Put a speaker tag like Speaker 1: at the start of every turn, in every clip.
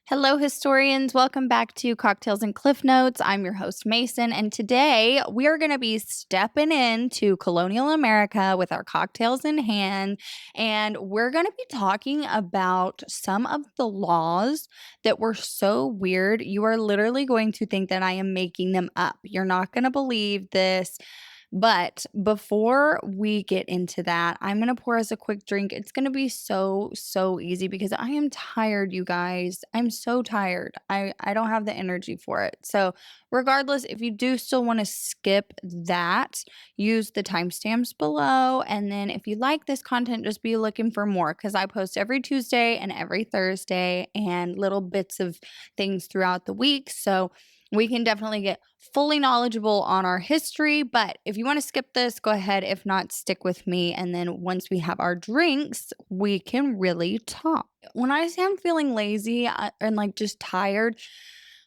Speaker 1: Hello, historians. Welcome back to Cocktails and Cliff Notes. I'm your host, Mayson, and today we are going to be stepping into colonial America with our cocktails in hand, and we're going to be talking about some of the laws that were so weird. You are literally going to think that I am making them up. You're not going to believe this. But before we get into that, I'm going to pour us a quick drink. It's going to be so easy because I am tired, you guys. I'm so tired. I don't have the energy for it. So, regardless, if you do still want to skip that, use the timestamps below. And then if you like this content, just be looking for more because I post every Tuesday and every Thursday and little bits of things throughout the week. So, we can definitely get fully knowledgeable on our history. But if you want to skip this, go ahead. If not, stick with me. And then once we have our drinks, we can really talk. When I say I'm feeling lazy and like just tired,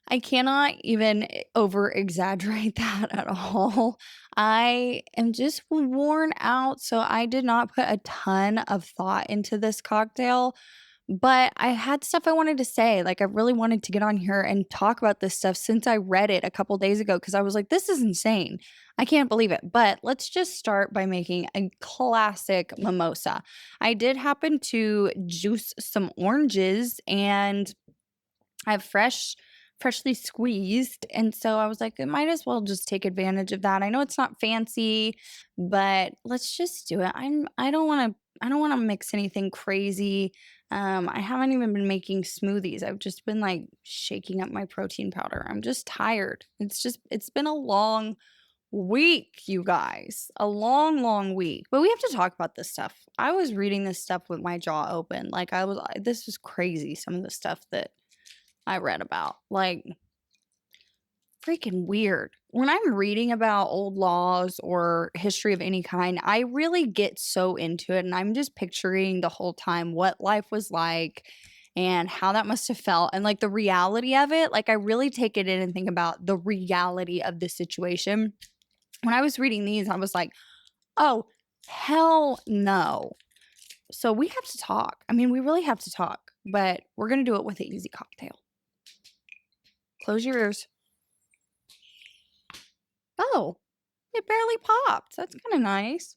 Speaker 1: I cannot even over exaggerate that at all. I am just worn out. So I did not put a ton of thought into this cocktail. But I had stuff I wanted to say. Like, I really wanted to get on here and talk about this stuff since I read it a couple days ago because I was like, this is insane. I can't believe it. But let's just start by making a classic mimosa. I did happen to juice some oranges and I have freshly squeezed, and so I was like, "I might as well just take advantage of that." I know it's not fancy, but let's just do it. I don't wanna mix anything crazy. I haven't even been making smoothies. I've just been, like, shaking up my protein powder. I'm just tired. It's been a long week, you guys. A long week. But we have to talk about this stuff. I was reading this stuff with my jaw open. Like, this was crazy, some of the stuff that I read about. Like, freaking weird. When I'm reading about old laws or history of any kind, I really get so into it. And I'm just picturing the whole time what life was like and how that must have felt and like the reality of it. Like, I really take it in and think about the reality of the situation. When I was reading these, I was like, oh, hell no. So we have to talk. I mean, we really have to talk, but we're going to do it with an easy cocktail. Close your ears. Oh, it barely popped. That's kinda nice.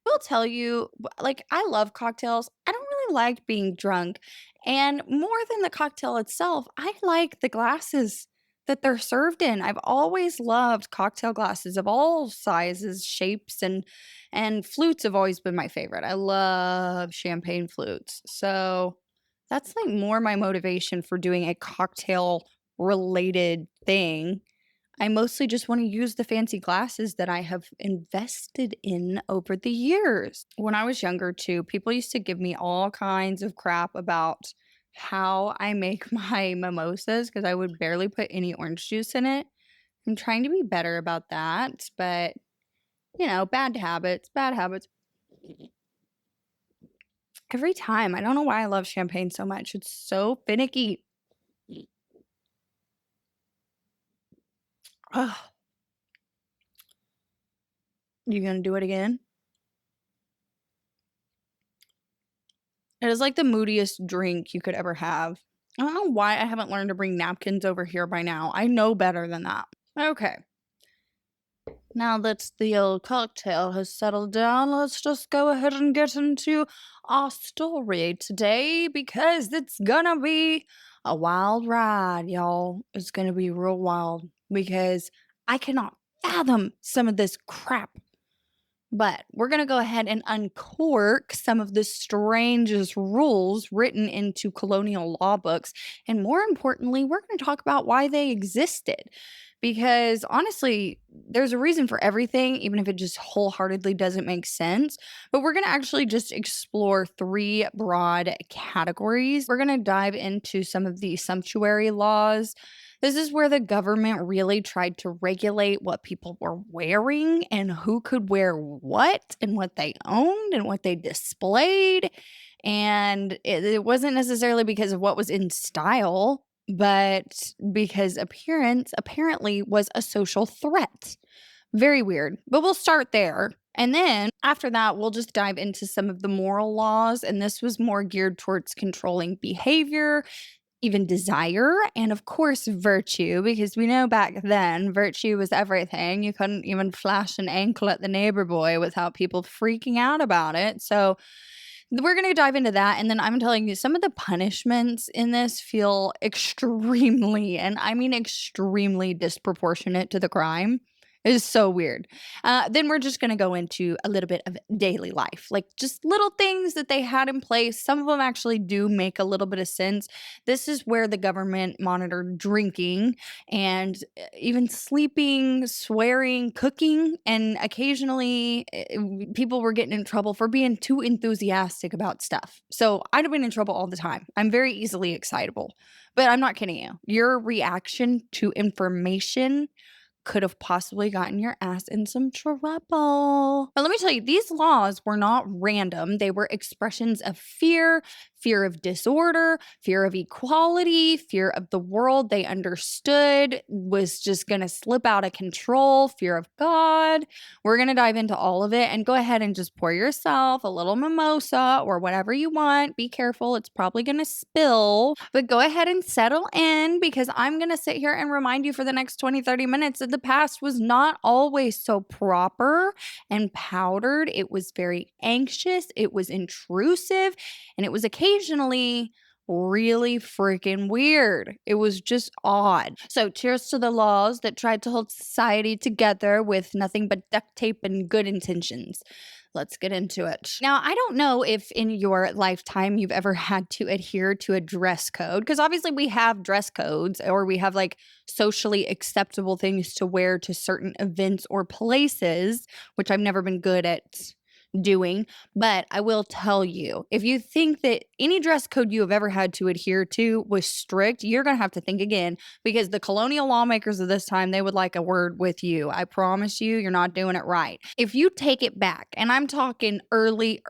Speaker 1: Will tell you, like, I love cocktails. I don't really like being drunk, and more than the cocktail itself, I like the glasses that they're served in. I've always loved cocktail glasses of all sizes, shapes, and flutes have always been my favorite. I love champagne flutes. So, that's, like, more my motivation for doing a cocktail related thing. I mostly just want to use the fancy glasses that I have invested in over the years. When I was younger, too, people used to give me all kinds of crap about how I make my mimosas because I would barely put any orange juice in it. I'm trying to be better about that, but bad habits, bad habits. Every time, I don't know why I love champagne so much. It's so finicky. Ugh, you gonna do it again? It is like the moodiest drink you could ever have. I don't know why I haven't learned to bring napkins over here by now. I know better than that. Okay. Now that the old cocktail has settled down, let's just go ahead and get into our story today because it's gonna be a wild ride, y'all. It's gonna be real wild because I cannot fathom some of this crap. But we're going to go ahead and uncork some of the strangest rules written into colonial law books. And more importantly, we're going to talk about why they existed. Because honestly, there's a reason for everything, even if it just wholeheartedly doesn't make sense. But we're going to actually just explore three broad categories. We're going to dive into some of the sumptuary laws. This is where the government really tried to regulate what people were wearing and who could wear what and what they owned and what they displayed. And it wasn't necessarily because of what was in style, but because appearance apparently was a social threat. Very weird. But we'll start there And then after that, we'll just dive into some of the moral laws. And this was more geared towards controlling behavior, even desire, and of course, virtue, because we know back then virtue was everything. You couldn't even flash an ankle at the neighbor boy without people freaking out about it. So, we're going to dive into that. And then I'm telling you, some of the punishments in this feel extremely, and I mean extremely disproportionate to the crime. It is so weird. Then we're just going to go into a little bit of daily life, like just little things that they had in place. Some of them actually do make a little bit of sense. This is where the government monitored drinking and even sleeping, swearing, cooking, and occasionally people were getting in trouble for being too enthusiastic about stuff. So I'd have been in trouble all the time. I'm very easily excitable, but I'm not kidding you. Your reaction to information could have possibly gotten your ass in some trouble. But let me tell you, these laws were not random. They were expressions of fear, fear of disorder, fear of equality, fear of the world they understood was just going to slip out of control, fear of God. We're going to dive into all of it and go ahead and just pour yourself a little mimosa or whatever you want. Be careful, it's probably going to spill, but go ahead and settle in because I'm going to sit here and remind you for the next 20, 30 minutes that the past was not always so proper and powdered. It was very anxious, it was intrusive, and it was occasionally really freaking weird. It was just odd. So, cheers to the laws that tried to hold society together with nothing but duct tape and good intentions. Let's get into it. Now, I don't know if in your lifetime you've ever had to adhere to a dress code, because obviously we have dress codes or we have like socially acceptable things to wear to certain events or places, which I've never been good at doing. But I will tell you, if you think that any dress code you have ever had to adhere to was strict, you're going to have to think again because the colonial lawmakers of this time, they would like a word with you. I promise you, you're not doing it right. If you take it back, and I'm talking early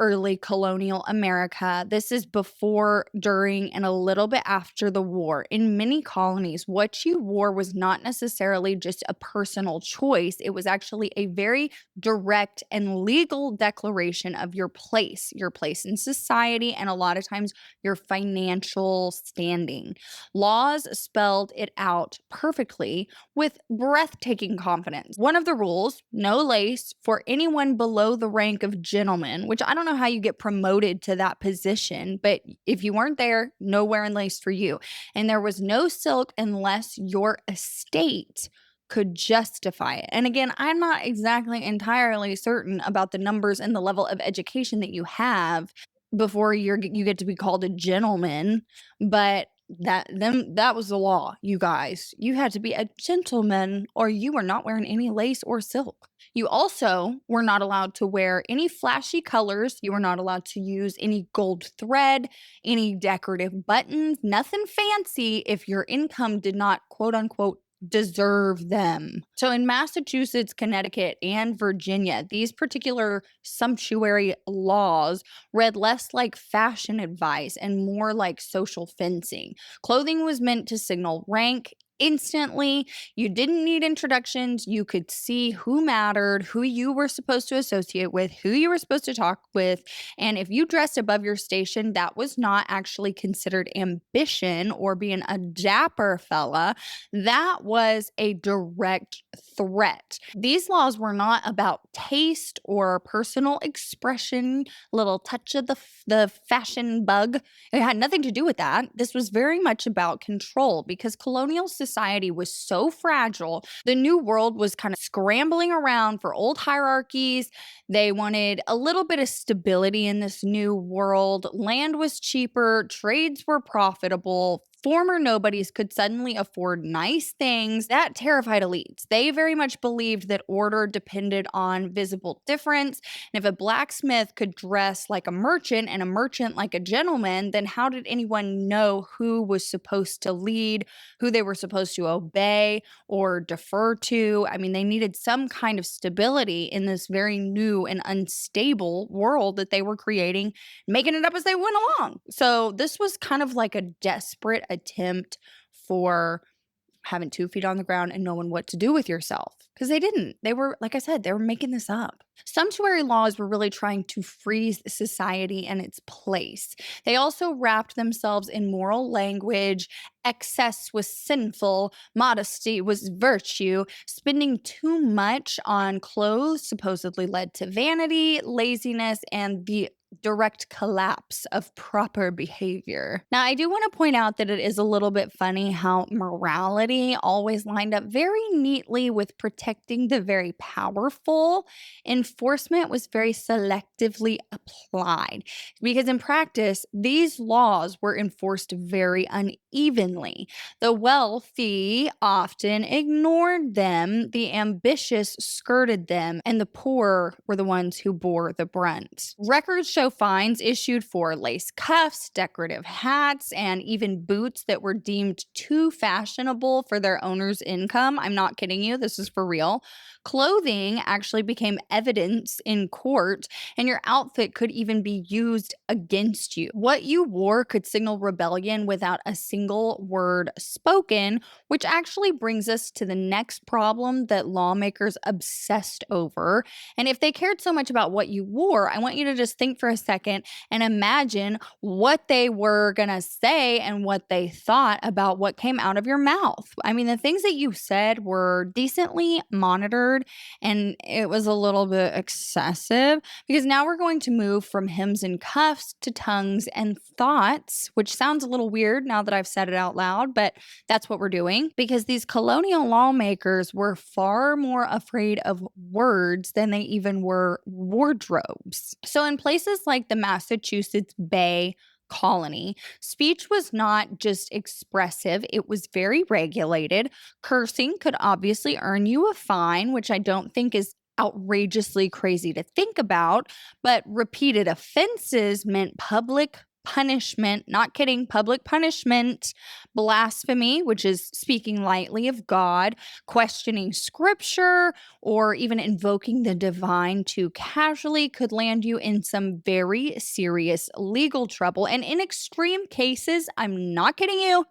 Speaker 1: colonial America, this is before, during, and a little bit after the war. In many colonies, what you wore was not necessarily just a personal choice, it was actually a very direct and legal declaration of your place in society, and a lot of times your financial standing. Laws spelled it out perfectly with breathtaking confidence. One of the rules, no lace for anyone below the rank of gentleman, which I don't know how you get promoted to that position, but if you weren't there, no wearing lace for you. And there was no silk unless your estate could justify it. And again, I'm not exactly entirely certain about the numbers and the level of education that you have before you get to be called a gentleman, but that was the law, you guys. You had to be a gentleman or you were not wearing any lace or silk. You also were not allowed to wear any flashy colors. You were not allowed to use any gold thread, any decorative buttons, nothing fancy if your income did not quote unquote deserve them. So in Massachusetts, Connecticut, and Virginia, these particular sumptuary laws read less like fashion advice and more like social fencing. Clothing was meant to signal rank instantly. You didn't need introductions. You could see who mattered, who you were supposed to associate with, who you were supposed to talk with. And if you dressed above your station, that was not actually considered ambition or being a dapper fella. That was a direct threat. These laws were not about taste or personal expression, little touch of the fashion bug. It had nothing to do with that. This was very much about control because colonial society was so fragile. The new world was kind of scrambling around for old hierarchies. They wanted a little bit of stability in this new world. Land was cheaper, trades were profitable. Former nobodies could suddenly afford nice things. That terrified elites. They very much believed that order depended on visible difference. And if a blacksmith could dress like a merchant and a merchant like a gentleman, then how did anyone know who was supposed to lead, who they were supposed to obey or defer to? I mean, they needed some kind of stability in this very new and unstable world that they were creating, making it up as they went along. So this was kind of like a desperate attempt for having 2 feet on the ground and knowing what to do with yourself. Because they didn't. They were, like I said, they were making this up. Sumptuary laws were really trying to freeze society in its place. They also wrapped themselves in moral language. Excess was sinful, modesty was virtue. Spending too much on clothes supposedly led to vanity, laziness, and the direct collapse of proper behavior. Now, I do want to point out that it is a little bit funny how morality always lined up very neatly with protecting the very powerful. Enforcement was very selectively applied because in practice, these laws were enforced very unevenly. The wealthy often ignored them, the ambitious skirted them, and the poor were the ones who bore the brunt. Records show fines issued for lace cuffs, decorative hats, and even boots that were deemed too fashionable for their owner's income. I'm not kidding you, this is for real. Clothing actually became evidence in court, and your outfit could even be used against you. What you wore could signal rebellion without a single word spoken, which actually brings us to the next problem that lawmakers obsessed over. And if they cared so much about what you wore, I want you to just think for a second and imagine what they were going to say and what they thought about what came out of your mouth. I mean, the things that you said were decently monitored, and it was a little bit excessive because now we're going to move from hymns and cuffs to tongues and thoughts, which sounds a little weird now that I've said it out loud, but that's what we're doing because these colonial lawmakers were far more afraid of words than they even were wardrobes. So in places like the Massachusetts Bay Colony, speech was not just expressive, it was very regulated. Cursing could obviously earn you a fine, which I don't think is outrageously crazy to think about, but repeated offenses meant public punishment, not kidding, public punishment, blasphemy, which is speaking lightly of God, questioning scripture, or even invoking the divine too casually could land you in some very serious legal trouble. And in extreme cases, I'm not kidding you,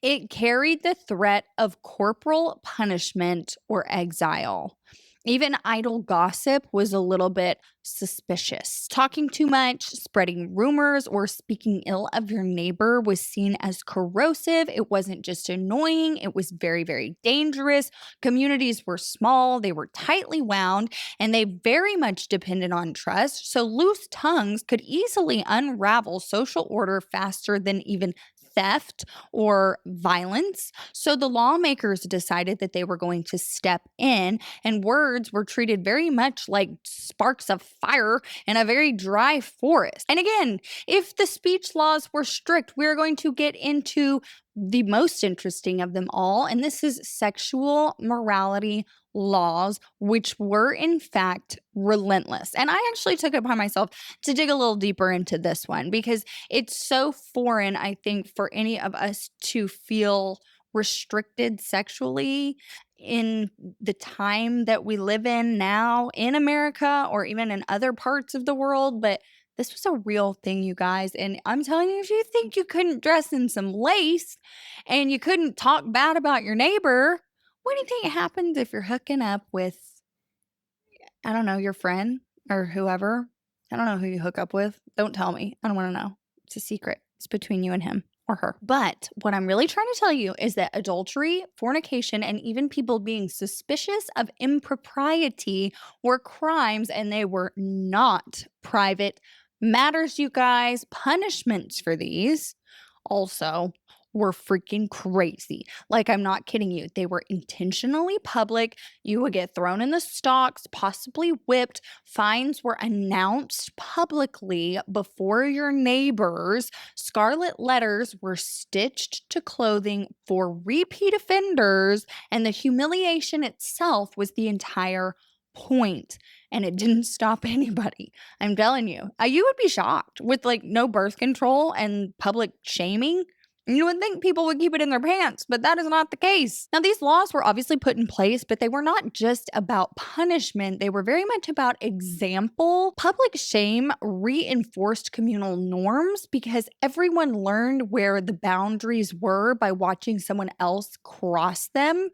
Speaker 1: it carried the threat of corporal punishment or exile. Even idle gossip was a little bit suspicious. Talking too much, spreading rumors, or speaking ill of your neighbor was seen as corrosive. It wasn't just annoying, it was very, very dangerous. Communities were small, they were tightly wound, and they very much depended on trust. So loose tongues could easily unravel social order faster than even theft or violence. So the lawmakers decided that they were going to step in, and words were treated very much like sparks of fire in a very dry forest. And again, if the speech laws were strict, we're going to get into the most interesting of them all, and this is sexual morality laws, which were in fact relentless. And I actually took it upon myself to dig a little deeper into this one because it's so foreign, I think, for any of us to feel restricted sexually in the time that we live in now in America or even in other parts of the world. But this was a real thing, you guys. And I'm telling you, if you think you couldn't dress in some lace and you couldn't talk bad about your neighbor, what do you think happens if you're hooking up with, I don't know, your friend or whoever? I don't know who you hook up with. Don't tell me. I don't want to know. It's a secret. It's between you and him or her. But what I'm really trying to tell you is that adultery, fornication, and even people being suspicious of impropriety were crimes, and they were not private matters, you guys. Punishments for these also were freaking crazy. Like, I'm not kidding you. They were intentionally public. You would get thrown in the stocks, possibly whipped. Fines were announced publicly before your neighbors. Scarlet letters were stitched to clothing for repeat offenders, and the humiliation itself was the entire point. And it didn't stop anybody. I'm telling you, you would be shocked with like no birth control and public shaming. You would think people would keep it in their pants, but that is not the case. Now, these laws were obviously put in place, but they were not just about punishment. They were very much about example. Public shame reinforced communal norms because everyone learned where the boundaries were by watching someone else cross them.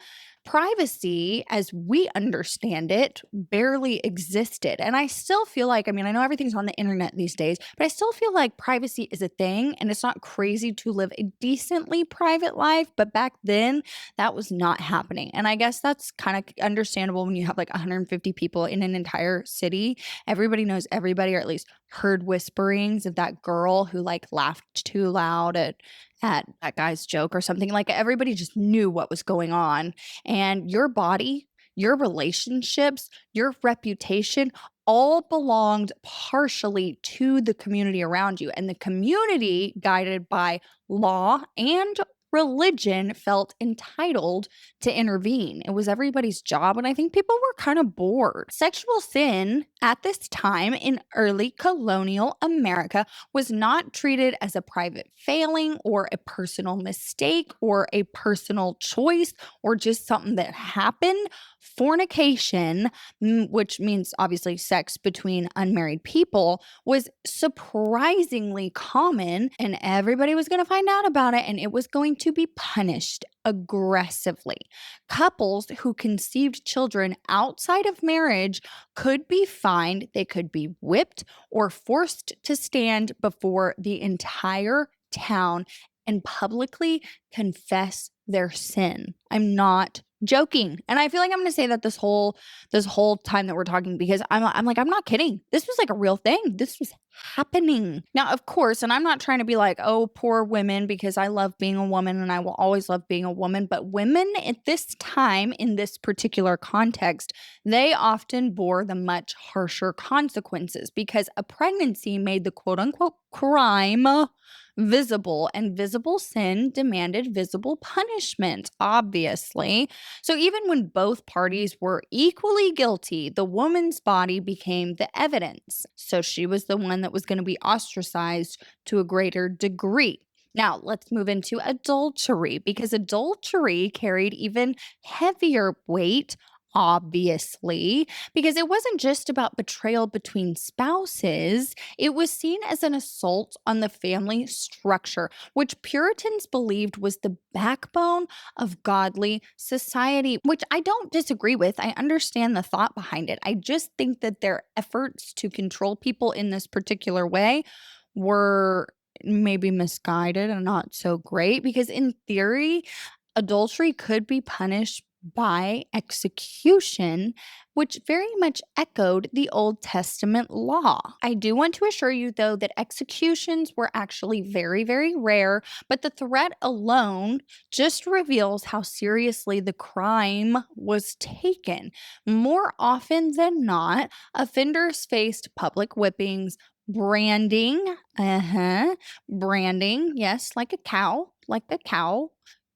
Speaker 1: Privacy, as we understand it, barely existed. And I still feel like, I mean, I know everything's on the internet these days, but I still feel like privacy is a thing and it's not crazy to live a decently private life. But back then, that was not happening. And I guess that's kind of understandable when you have like 150 people in an entire city. Everybody knows everybody, or at least heard whisperings of that girl who like laughed too loud at that guy's joke or something. Like everybody just knew what was going on. And your body, your relationships, your reputation all belonged partially to the community around you. And the community, guided by law and religion, felt entitled to intervene. It was everybody's job. And I think people were kind of bored. Sexual sin at this time in early colonial America was not treated as a private failing or a personal mistake or a personal choice or just something that happened. Fornication, which means obviously sex between unmarried people, was surprisingly common, and everybody was going to find out about it, and it was going to be punished aggressively. Couples who conceived children outside of marriage could be fined, they could be whipped, or forced to stand before the entire town and publicly confess their sin. I'm not joking. And I feel like I'm going to say that this whole time that we're talking, because I'm like, I'm not kidding. This was like a real thing. This was happening. Now, of course, and I'm not trying to be like, oh, poor women, because I love being a woman and I will always love being a woman. But women at this time, in this particular context, they often bore the much harsher consequences because a pregnancy made the quote unquote crime visible, and visible sin demanded visible punishment, obviously. So even when both parties were equally guilty, the woman's body became the evidence. So she was the one that was going to be ostracized to a greater degree. Now, let's move into adultery, because adultery carried even heavier weight, obviously, because it wasn't just about betrayal between spouses. It was seen as an assault on the family structure, which Puritans believed was the backbone of godly society, which I don't disagree with. I understand the thought behind it. I just think that their efforts to control people in this particular way were maybe misguided and not so great, because in theory, adultery could be punished by execution, which very much echoed the Old Testament law. I do want to assure you, though, that executions were actually very, very rare, but the threat alone just reveals how seriously the crime was taken. More often than not, offenders faced public whippings, branding, branding, yes, like a cow.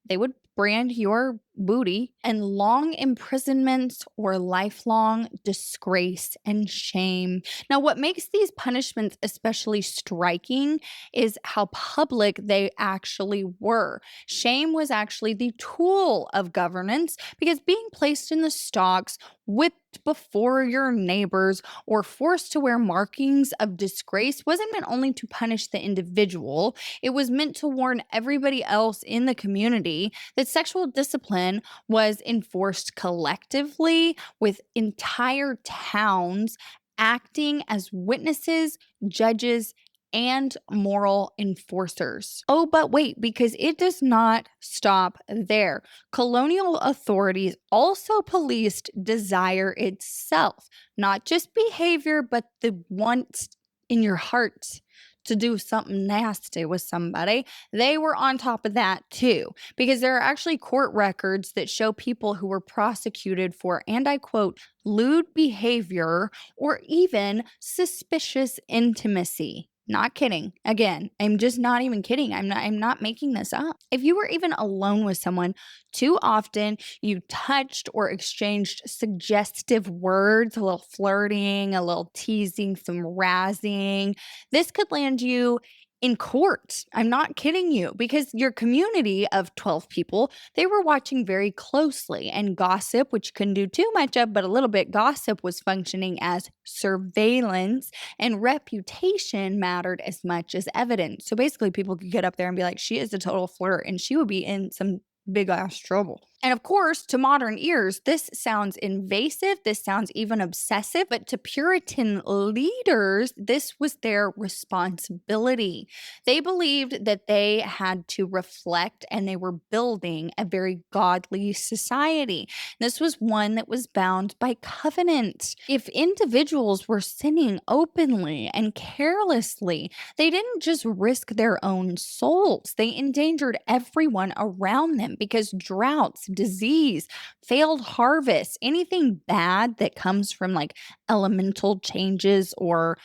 Speaker 1: They would brand your booty, and long imprisonments or lifelong disgrace and shame. Now, what makes these punishments especially striking is how public they actually were. Shame was actually the tool of governance, because being placed in the stocks, whipped before your neighbors, or forced to wear markings of disgrace wasn't meant only to punish the individual, it was meant to warn everybody else in the community that sexual discipline was enforced collectively, with entire towns acting as witnesses, judges, and moral enforcers. Oh, but wait, because it does not stop there. Colonial authorities also policed desire itself, not just behavior, but the want in your heart to do something nasty with somebody. They were on top of that too, because there are actually court records that show people who were prosecuted for, and I quote, lewd behavior or even suspicious intimacy. Not kidding. Again, I'm just not even kidding. I'm not making this up. If you were even alone with someone too often, you touched or exchanged suggestive words, a little flirting, a little teasing, some razzing, this could land you in court. I'm not kidding you, because your community of 12 people, they were watching very closely, and gossip, which you couldn't do too much of, but a little bit, gossip was functioning as surveillance, and reputation mattered as much as evidence. So basically, people could get up there and be like, she is a total flirt, and she would be in some big ass trouble. And of course, to modern ears, this sounds invasive. This sounds even obsessive. But to Puritan leaders, this was their responsibility. They believed that they had to reflect and they were building a very godly society. This was one that was bound by covenant. If individuals were sinning openly and carelessly, they didn't just risk their own souls, they endangered everyone around them, because droughts, disease, failed harvests, anything bad that comes from like elemental changes or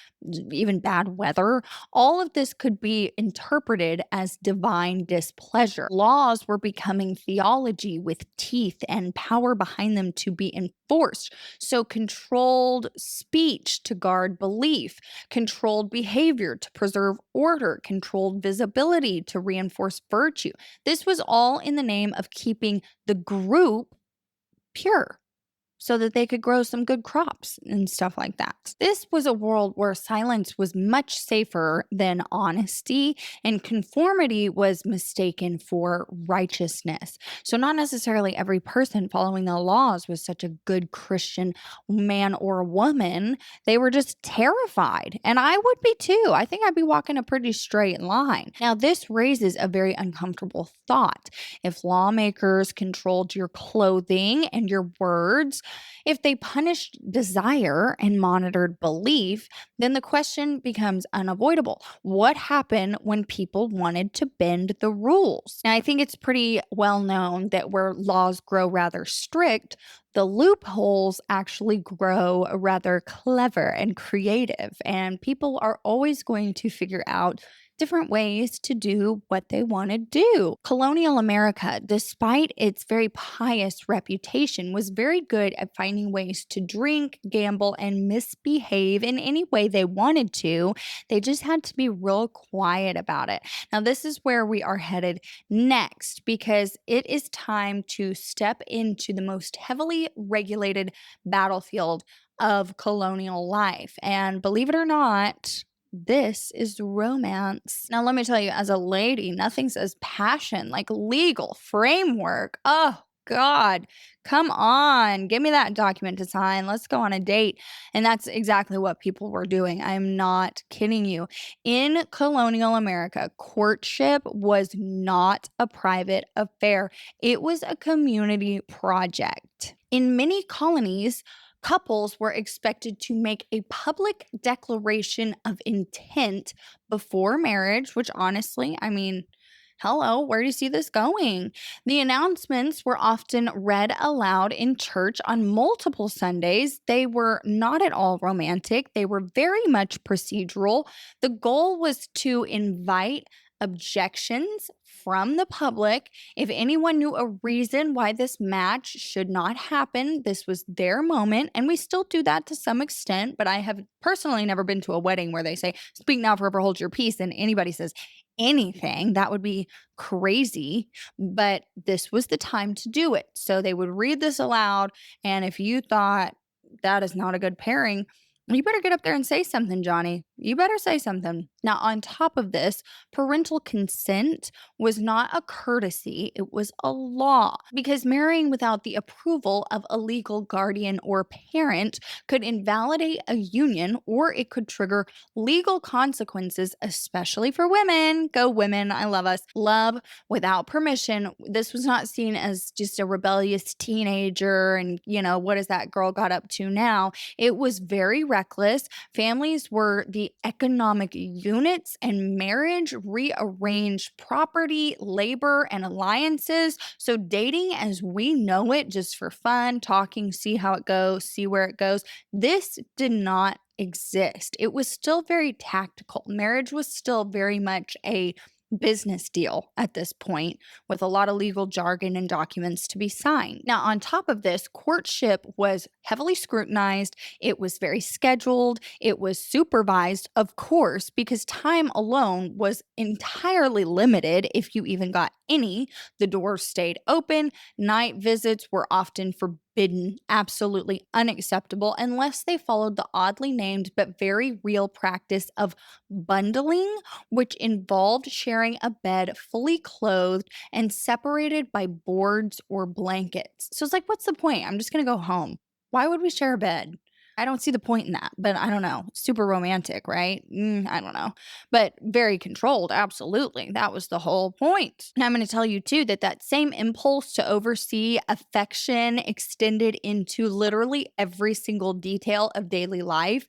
Speaker 1: even bad weather, all of this could be interpreted as divine displeasure. Laws were becoming theology with teeth and power behind them to be enforced. So, controlled speech to guard belief, controlled behavior to preserve order, controlled visibility to reinforce virtue. This was all in the name of keeping the group pure, so that they could grow some good crops and stuff like that. This was a world where silence was much safer than honesty, and conformity was mistaken for righteousness. So, not necessarily every person following the laws was such a good Christian man or woman. They were just terrified. And I would be too. I think I'd be walking a pretty straight line. Now, this raises a very uncomfortable thought. If lawmakers controlled your clothing and your words, if they punished desire and monitored belief, then the question becomes unavoidable. What happened when people wanted to bend the rules? Now, I think it's pretty well known that where laws grow rather strict, the loopholes actually grow rather clever and creative, and people are always going to figure out different ways to do what they want to do. Colonial America, despite its very pious reputation, was very good at finding ways to drink, gamble, and misbehave in any way they wanted to. They just had to be real quiet about it. Now, this is where we are headed next, because it is time to step into the most heavily regulated battlefield of colonial life. And believe it or not, this is romance. Now, let me tell you, as a lady, nothing says passion like legal framework. Oh, God, come on. Give me that document to sign. Let's go on a date. And that's exactly what people were doing. I'm not kidding you. In colonial America, courtship was not a private affair, it was a community project. In many colonies, couples were expected to make a public declaration of intent before marriage, which honestly, I mean, hello, where do you see this going? The announcements were often read aloud in church on multiple Sundays. They were not at all romantic, they were very much procedural. The goal was to invite objections from the public. If anyone knew a reason why this match should not happen, this was their moment. And we still do that to some extent, but I have personally never been to a wedding where they say, speak now, forever hold your peace, and anybody says anything. That would be crazy. But this was the time to do it. So they would read this aloud. And if you thought that is not a good pairing, you better get up there and say something, Johnny. You better say something. Now, on top of this, parental consent was not a courtesy, it was a law, because marrying without the approval of a legal guardian or parent could invalidate a union, or it could trigger legal consequences, especially for women. Go women, I love us. Love without permission. This was not seen as just a rebellious teenager and, what has that girl got up to now? It was very reckless. Families were the economic units, and marriage rearranged property, labor, and alliances. So, dating as we know it, just for fun, talking, see how it goes, see where it goes, this did not exist. It was still very tactical. Marriage was still very much a business deal at this point, with a lot of legal jargon and documents to be signed. Now, on top of this, courtship was heavily scrutinized. It was very scheduled. It was supervised, of course, because time alone was entirely limited if you even got any. The doors stayed open. Night visits were often forbidden, absolutely unacceptable, unless they followed the oddly named but very real practice of bundling, which involved sharing a bed fully clothed and separated by boards or blankets. So it's like, what's the point? I'm just going to go home. Why would we share a bed? I don't see the point in that, but I don't know. Super romantic, right? I don't know. But very controlled, absolutely. That was the whole point. And I'm going to tell you too that that same impulse to oversee affection extended into literally every single detail of daily life.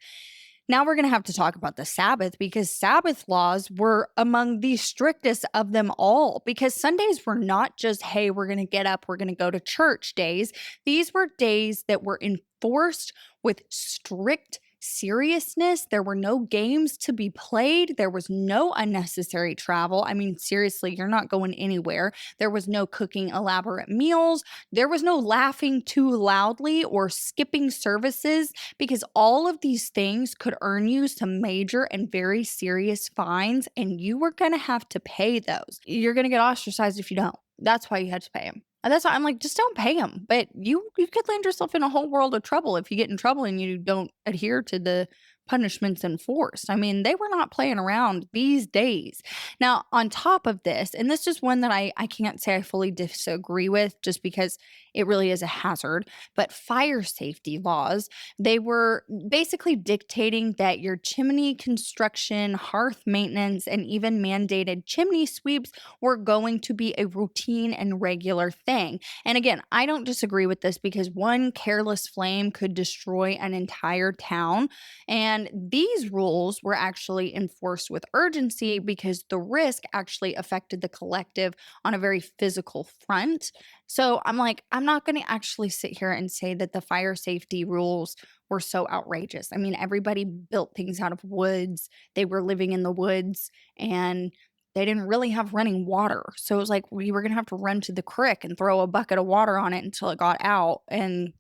Speaker 1: Now we're going to have to talk about the Sabbath, because Sabbath laws were among the strictest of them all, because Sundays were not just, hey, we're going to get up, we're going to go to church days. These were days that were enforced with strict seriousness. There were no games to be played. There was no unnecessary travel. I mean, seriously, you're not going anywhere. There was no cooking elaborate meals. There was no laughing too loudly or skipping services, because all of these things could earn you some major and very serious fines, and you were going to have to pay those. You're going to get ostracized if you don't. That's why you had to pay them. And that's why I'm like, just don't pay them. But you could land yourself in a whole world of trouble if you get in trouble and you don't adhere to the punishments enforced. I mean, they were not playing around these days. Now, on top of this, and this is one that I can't say I fully disagree with, just because it really is a hazard, but fire safety laws, they were basically dictating that your chimney construction, hearth maintenance, and even mandated chimney sweeps were going to be a routine and regular thing. And again, I don't disagree with this, because one careless flame could destroy an entire town. And these rules were actually enforced with urgency, because the risk actually affected the collective on a very physical front. So I'm like, I'm not going to actually sit here and say that the fire safety rules were so outrageous. I mean, everybody built things out of woods. They were living in the woods, and they didn't really have running water. So it was like we were going to have to run to the creek and throw a bucket of water on it until it got out. And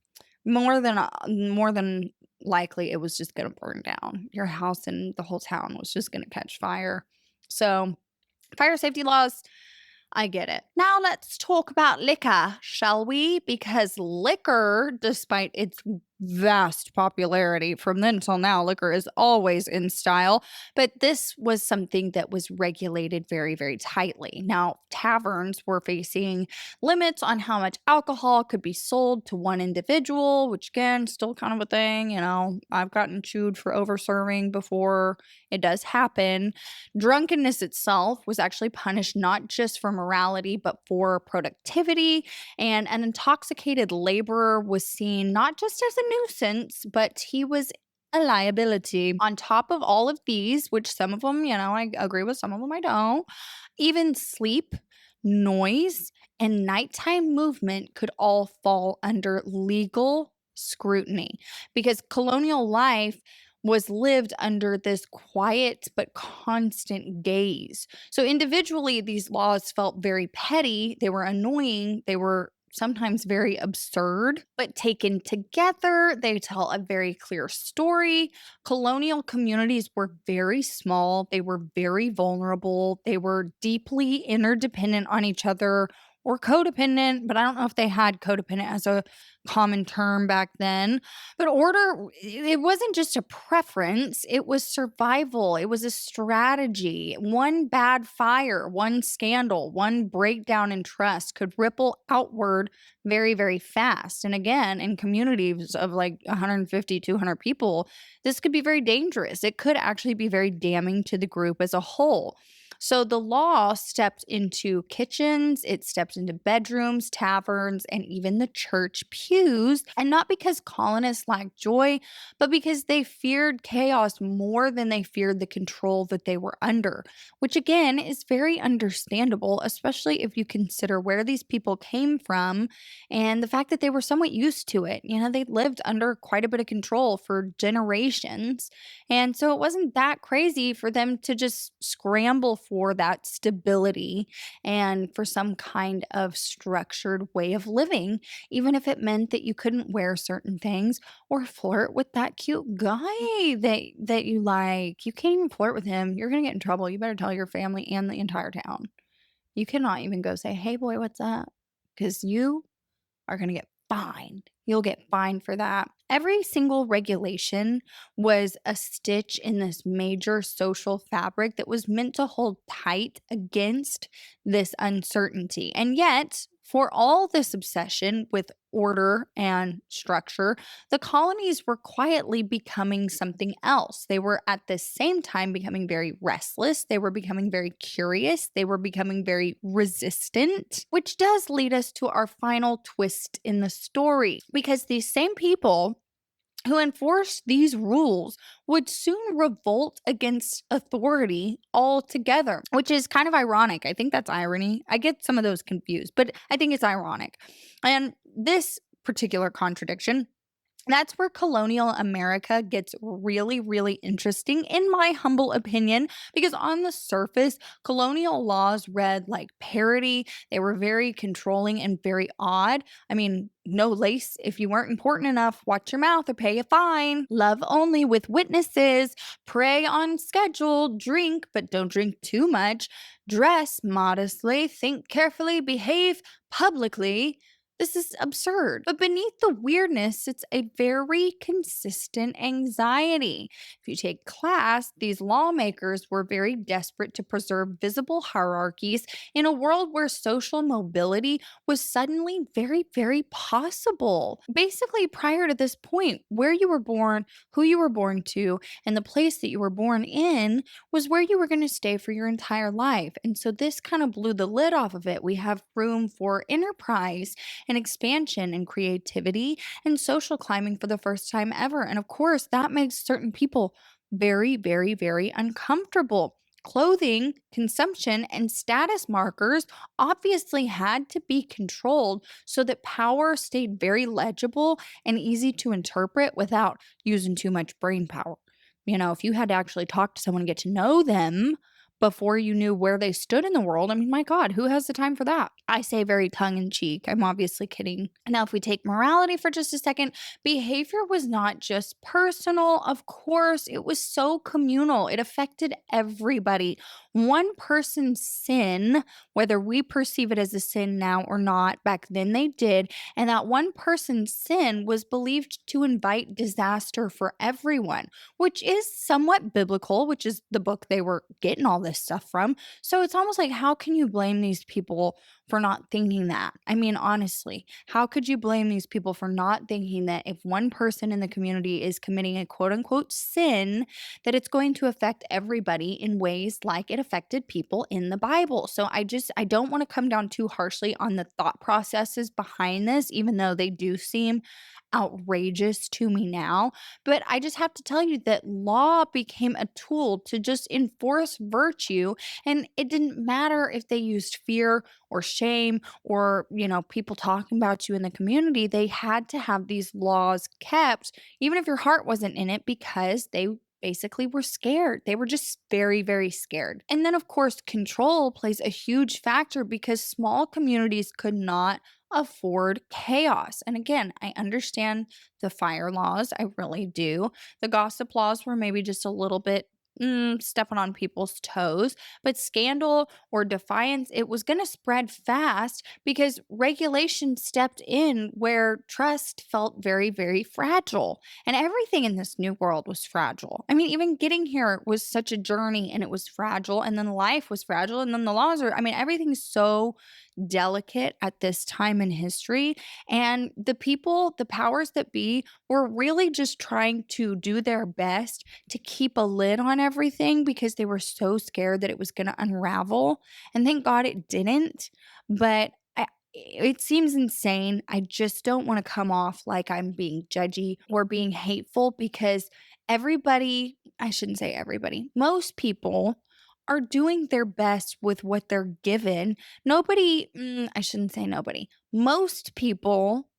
Speaker 1: more than likely, it was just going to burn down. Your house and the whole town was just going to catch fire. So fire safety laws, I get it. Now let's talk about liquor, shall we? Because liquor, despite its vast popularity from then till now, liquor is always in style. But this was something that was regulated very, very tightly. Now, taverns were facing limits on how much alcohol could be sold to one individual, which again, still kind of a thing. I've gotten chewed for over serving before. It does happen. Drunkenness itself was actually punished not just for morality, but for productivity. And an intoxicated laborer was seen not just as a nuisance, but he was a liability. On top of all of these, which some of them, I agree with, some of them I don't, even sleep, noise, and nighttime movement could all fall under legal scrutiny, because colonial life was lived under this quiet but constant gaze. So individually, these laws felt very petty, they were annoying, they were sometimes very absurd, but taken together, they tell a very clear story. Colonial communities were very small, they were very vulnerable, they were deeply interdependent on each other, or codependent, but I don't know if they had codependent as a common term back then. But order, it wasn't just a preference, it was survival, it was a strategy. One bad fire, one scandal, one breakdown in trust could ripple outward very, very fast. And again, in communities of like 150, 200 people, this could be very dangerous. It could actually be very damning to the group as a whole. So the law stepped into kitchens, it stepped into bedrooms, taverns, and even the church pews. And not because colonists lacked joy, but because they feared chaos more than they feared the control that they were under, which again is very understandable, especially if you consider where these people came from and the fact that they were somewhat used to it. They lived under quite a bit of control for generations. And so it wasn't that crazy for them to just scramble for that stability and for some kind of structured way of living, even if it meant that you couldn't wear certain things or flirt with that cute guy that you like. You can't even flirt with him. You're gonna get in trouble. You better tell your family and the entire town. You cannot even go say, "Hey boy, what's up?" Because you are going to get fined. You'll get fined for that. Every single regulation was a stitch in this major social fabric that was meant to hold tight against this uncertainty. And yet, for all this obsession with order and structure, the colonies were quietly becoming something else. They were at the same time becoming very restless. They were becoming very curious. They were becoming very resistant, which does lead us to our final twist in the story. Because these same people who enforced these rules would soon revolt against authority altogether, which is kind of ironic. I think that's irony. I get some of those confused, but I think it's ironic. And this particular contradiction, that's where colonial America gets really, really interesting, in my humble opinion, because on the surface, colonial laws read like parody. They were very controlling and very odd. I mean, no lace if you weren't important enough, watch your mouth or pay a fine. Love only with witnesses, pray on schedule, drink, but don't drink too much, dress modestly, think carefully, behave publicly. This is absurd. But beneath the weirdness sits a very consistent anxiety. If you take class, these lawmakers were very desperate to preserve visible hierarchies in a world where social mobility was suddenly very, very possible. Basically, prior to this point, where you were born, who you were born to, and the place that you were born in was where you were going to stay for your entire life. And so this kind of blew the lid off of it. We have room for enterprise and expansion and creativity and social climbing for the first time ever. And of course, that makes certain people very, very, very uncomfortable. Clothing, consumption, and status markers obviously had to be controlled so that power stayed very legible and easy to interpret without using too much brain power. You know, if you had to actually talk to someone and get to know them before you knew where they stood in the world, I mean, my God, who has the time for that? I say very tongue in cheek. I'm obviously kidding. Now, if we take morality for just a second, behavior was not just personal. Of course, it was so communal. It affected everybody. One person's sin, whether we perceive it as a sin now or not, back then they did. And that one person's sin was believed to invite disaster for everyone, which is somewhat biblical, which is the book they were getting all this stuff from. So it's almost like, how can you blame these people for not thinking that? I mean, honestly, how could you blame these people for not thinking that if one person in the community is committing a quote unquote sin, that it's going to affect everybody in ways like it affected people in the Bible? So I don't want to come down too harshly on the thought processes behind this, even though they do seem outrageous to me now. But I just have to tell you that law became a tool to just enforce virtue. And it didn't matter if they used fear or shame or, people talking about you in the community. They had to have these laws kept, even if your heart wasn't in it, because they basically were scared. They were just very, very scared. And then, of course, control plays a huge factor because small communities could not afford chaos. And again, I understand the fire laws. I really do. The gossip laws were maybe just a little bit stepping on people's toes, but scandal or defiance, it was going to spread fast because regulation stepped in where trust felt very, very fragile. And everything in this new world was fragile. I mean, even getting here was such a journey and it was fragile. And then life was fragile. And then the laws are, I mean, everything's so delicate at this time in history. And the people, the powers that be, were really just trying to do their best to keep a lid on everything because they were so scared that it was going to unravel. And thank God it didn't. But it seems insane. I just don't want to come off like I'm being judgy or being hateful because everybody, I shouldn't say everybody, most people are doing their best with what they're given. Nobody, I shouldn't say nobody. Most people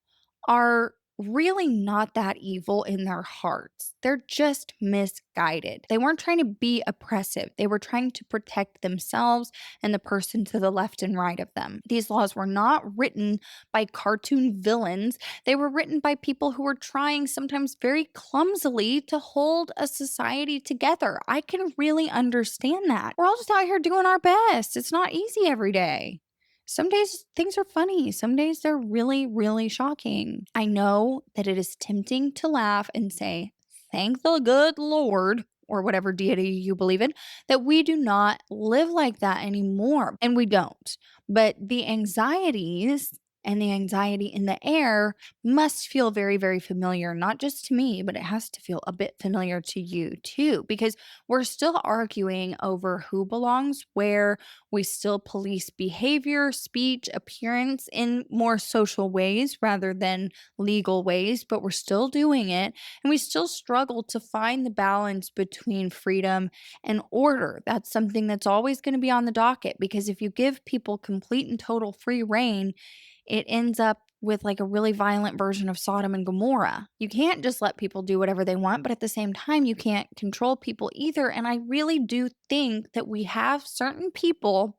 Speaker 1: are really not that evil in their hearts. They're just misguided. They weren't trying to be oppressive, they were trying to protect themselves and the person to the left and right of them. These laws were not written by cartoon villains, they were written by people who were trying, sometimes very clumsily, to hold a society together. I can really understand that. We're all just out here doing our best. It's not easy every day. Some days things are funny. Some days they're really, really shocking. I know that it is tempting to laugh and say, thank the good Lord, or whatever deity you believe in, that we do not live like that anymore. And we don't. But the anxieties and the anxiety in the air must feel very, very familiar, not just to me, but it has to feel a bit familiar to you too, because we're still arguing over who belongs where. We still police behavior, speech, appearance in more social ways rather than legal ways, but we're still doing it. And we still struggle to find the balance between freedom and order. That's something that's always going to be on the docket because if you give people complete and total free reign, it ends up with like a really violent version of Sodom and Gomorrah. You can't just let people do whatever they want, but at the same time, you can't control people either. And I really do think that we have certain people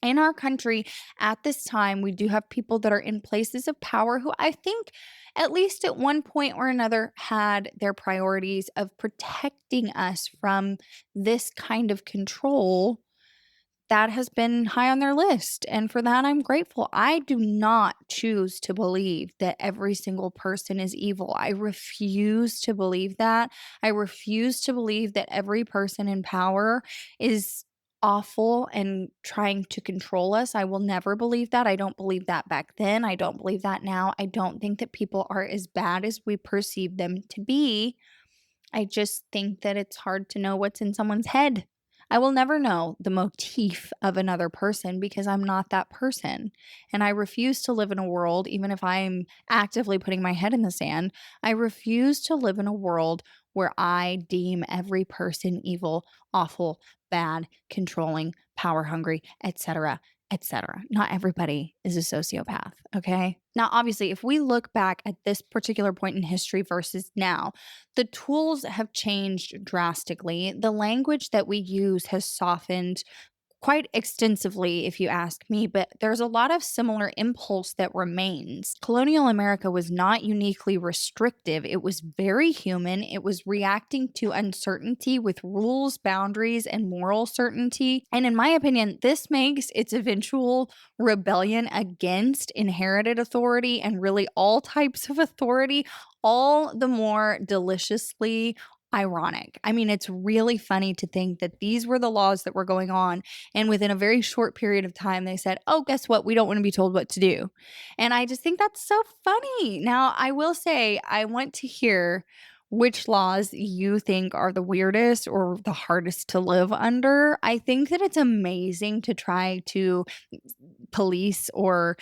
Speaker 1: in our country at this time. We do have people that are in places of power who I think, at least at one point or another, had their priorities of protecting us from this kind of control that has been high on their list. And for that, I'm grateful. I do not choose to believe that every single person is evil. I refuse to believe that. I refuse to believe that every person in power is awful and trying to control us. I will never believe that. I don't believe that back then. I don't believe that now. I don't think that people are as bad as we perceive them to be. I just think that it's hard to know what's in someone's head. I will never know the motif of another person because I'm not that person. And I refuse to live in a world, even if I'm actively putting my head in the sand, I refuse to live in a world where I deem every person evil, awful, bad, controlling, power hungry, etc. etc. Not everybody is a sociopath, okay? Now, obviously, if we look back at this particular point in history versus now, the tools have changed drastically. The language that we use has softened quite extensively, if you ask me, but there's a lot of similar impulse that remains. Colonial America was not uniquely restrictive, it was very human. It was reacting to uncertainty with rules, boundaries, and moral certainty. And in my opinion, this makes its eventual rebellion against inherited authority and really all types of authority all the more deliciously ironic. I mean, it's really funny to think that these were the laws that were going on and within a very short period of time, they said, oh, guess what? We don't want to be told what to do. And I just think that's so funny. Now, I will say, I want to hear which laws you think are the weirdest or the hardest to live under. I think that it's amazing to try to police or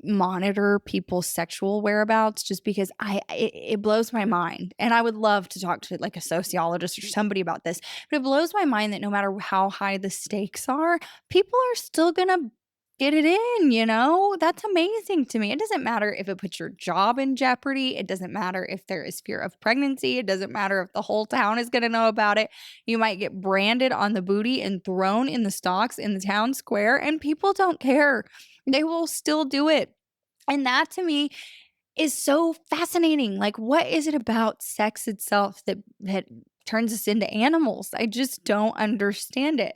Speaker 1: monitor people's sexual whereabouts just because it blows my mind. And I would love to talk to like a sociologist or somebody about this, but it blows my mind that no matter how high the stakes are, people are still gonna get it in, you know? That's amazing to me. It doesn't matter if it puts your job in jeopardy. It doesn't matter if there is fear of pregnancy. It doesn't matter if the whole town is gonna know about it. You might get branded on the booty and thrown in the stocks in the town square, and people don't care. They will still do it. And that to me is so fascinating. Like, what is it about sex itself that turns us into animals? I just don't understand it.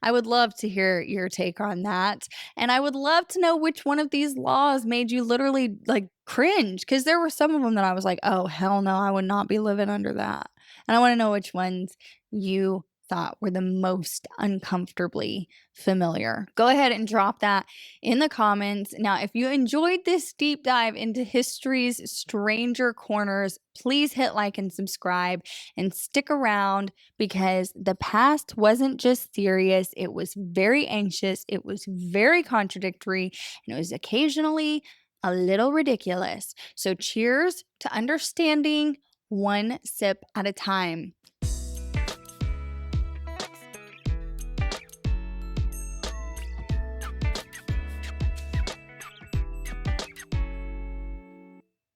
Speaker 1: I would love to hear your take on that. And I would love to know which one of these laws made you literally like cringe because there were some of them that I was like, oh, hell no, I would not be living under that. And I want to know which ones you thought were the most uncomfortably familiar. Go ahead and drop that in the comments. Now, if you enjoyed this deep dive into history's stranger corners, please hit like and subscribe and stick around because the past wasn't just serious, it was very anxious, it was very contradictory, and it was occasionally a little ridiculous. So, cheers to understanding one sip at a time.